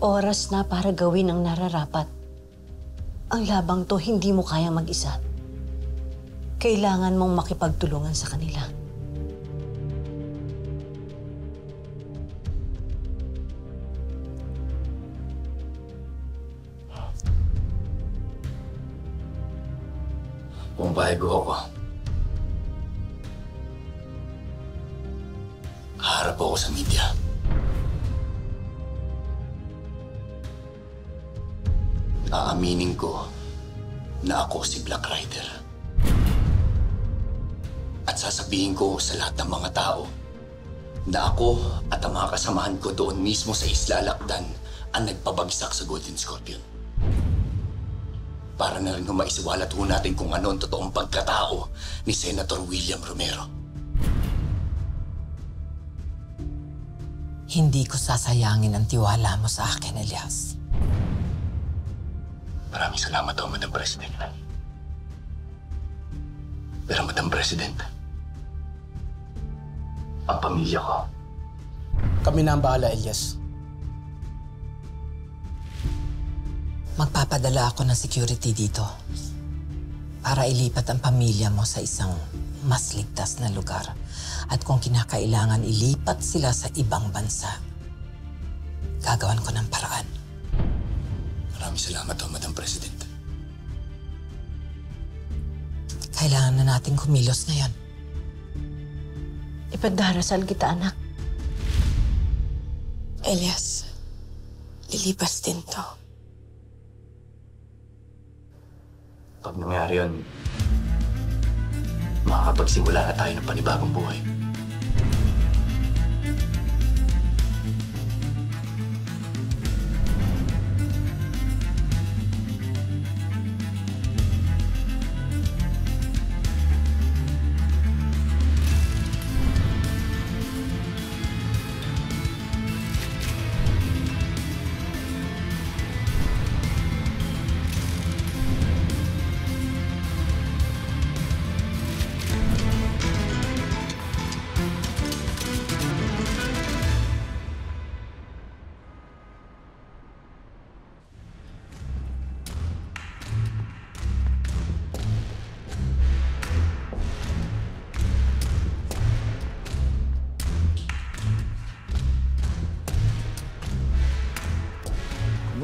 Oras na para gawin ang nararapat. Ang labang to hindi mo kayang mag-isa. Kailangan mong makipagtulungan sa kanila. Kung bago ako, haharap ako sa media. Aaminin ko na ako si Black Rider. At sasabihin ko sa lahat ng mga tao na ako at ang mga kasamahan ko doon mismo sa Isla Lakdan ang nagpabagsak sa Golden Scorpion. Para na rin maisiwalat ho natin kung ano ang totoong pagkatao ni Senator William Romero. Hindi ko sasayangin ang tiwala mo sa akin, Elias. Maraming salamat ho, Madam President. Pero Madam President, ang pamilya ko. Kami na ang bahala, Elias. Magpapadala ako ng security dito para ilipat ang pamilya mo sa isang mas ligtas na lugar. At kung kinakailangan ilipat sila sa ibang bansa, gagawan ko ng paraan. Maraming salamat ho, Madam President. Kailangan na nating kumilos ngayon. Ipagdarasal kita, anak. Elias, lilipas din to. Pag nangyari yun, makakapagsimula na tayo ng panibagong buhay.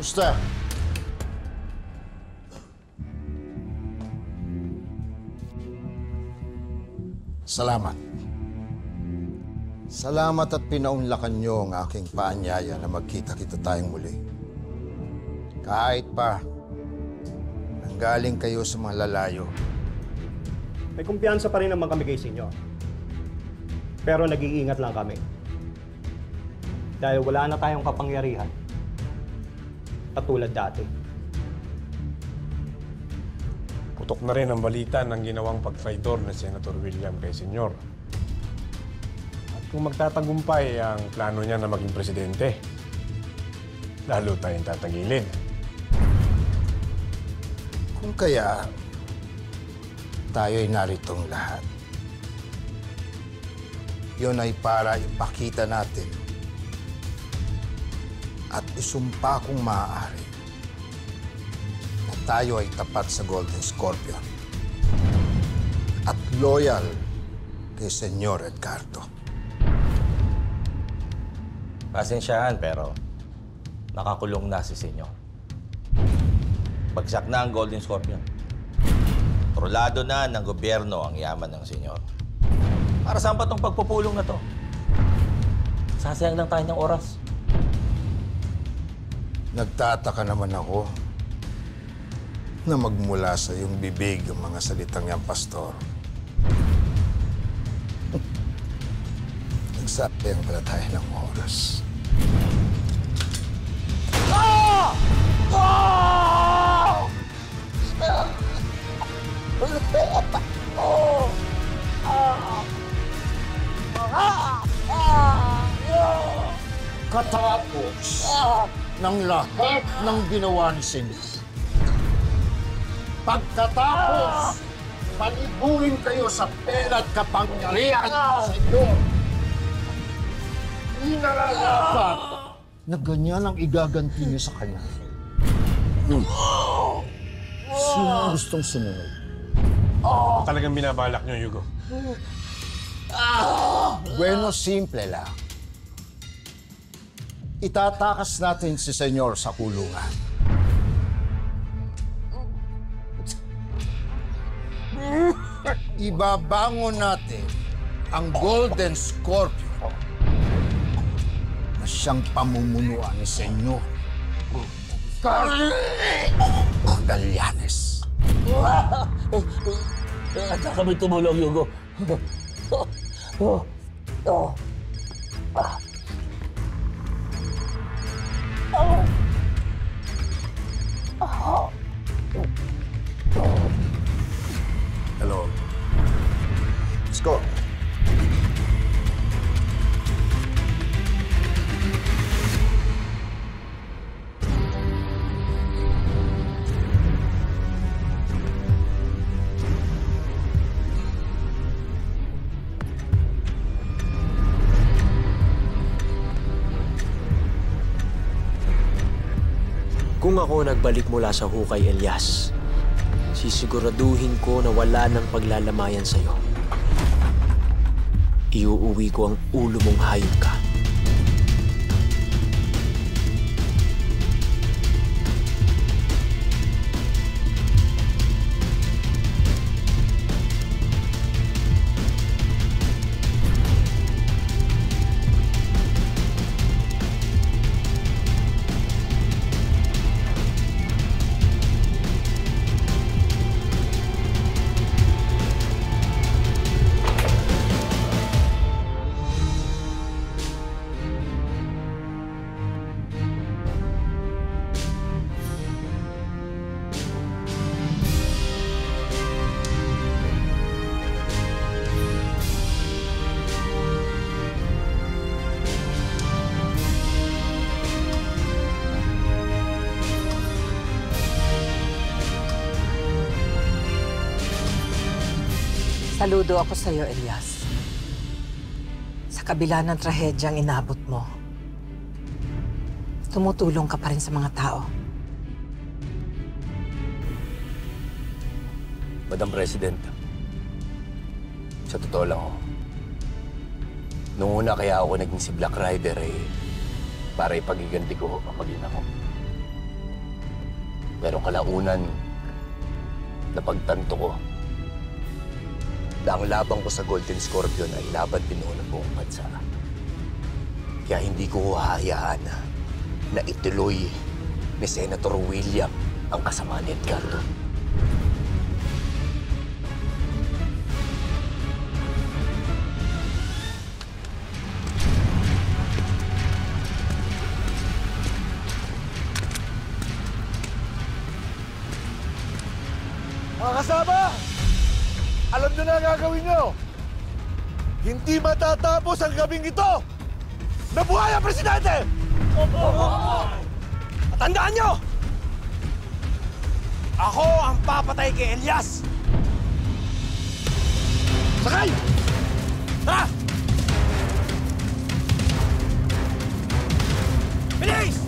Kumusta? Salamat. Salamat at pinaunlakan niyo ang aking paanyaya na magkita-kita tayong muli. Kahit pa, nanggaling kayo sa mga lalayo. May kumpiyansa pa rin naman kami kay Senyor. Pero nag-iingat lang kami. Dahil wala na tayong kapangyarihan. Katulad dati. Putok na rin ang balita ng ginawang pagtraidor ni Senator William kay Senyor. At kung magtatagumpay ang plano niya na maging presidente, lalo tayong tatagilid. Kung kaya, tayo'y naritong lahat. Yun ay para ipakita natin at isumpa kung maaari na tayo ay tapat sa Golden Scorpion at loyal kay Senyor Edgardo. Pasensyahan pero nakakulong na si Senyor. Bagsak na ang Golden Scorpion. Trolado na ng gobyerno ang yaman ng Senyor. Para saan pa itong pagpupulong na to? Sasayang lang tayo ng oras. Nagtataka naman ako na magmula sa iyong bibig ang mga salitang yan, Pastor. Nagsasayang pala tayo ng oras. Katapos ng lahat ng ginawa ni Senyor. Pagkatapos, paliguin kayo sa pera at kapangyarihan ng Senyor. Inararapat na ganyan ang igaganti niyo sa kanya. Sino ang gustong sumunod? Talagang binabalak niyo, Hugo. Bueno, simple lang. Itatakas natin si Senyor sa kulungan. Ibabangon natin ang Golden Scorpion na siyang pamumunuan ni Senyor Magallanes. At kami tumulong, Hugo. Hello. Let's go. Kung ako nagbalik mula sa hukay, Elias, sisiguraduhin ko na wala nang paglalamayan sa'yo. Iuuwi ko ang ulo mong hayop ka. Saludo ako sa iyo, Elias. Sa kabila ng trahedyang inabot mo, tumutulong ka pa rin sa mga tao. Madam President, sa totoo lang nung una kaya ako naging si Black Rider para ipagiganti ko ang mag-ina ko. Pero kalaunan, napagtanto ko na ang labang ko sa Golden Scorpion ay laban din noon ng buong bansa. Kaya hindi ko hahayaan na ituloy ni Senator William ang kasamaan ni Edgardo. Mga kasama! Alam nyo na ang gagawin nyo! Hindi matatapos ang gabing ito! Nabuhay ang presidente! At tandaan nyo! Ako ang papatay kay Elias! Sakay! Tara! Bilis!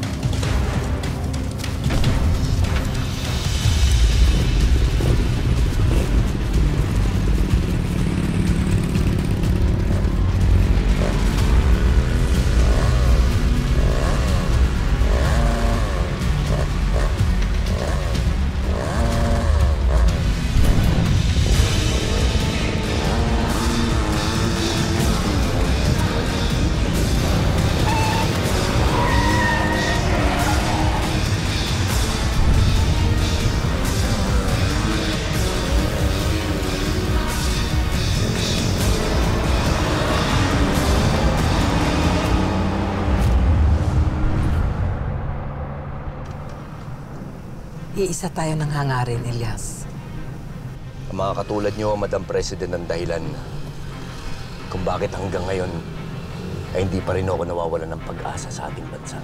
Iisa tayo ng hangarin, Elias. Ang mga katulad nyo, Madam President, ang dahilan kung bakit hanggang ngayon ay hindi pa rin ako nawawalan ng pag-asa sa ating bansa.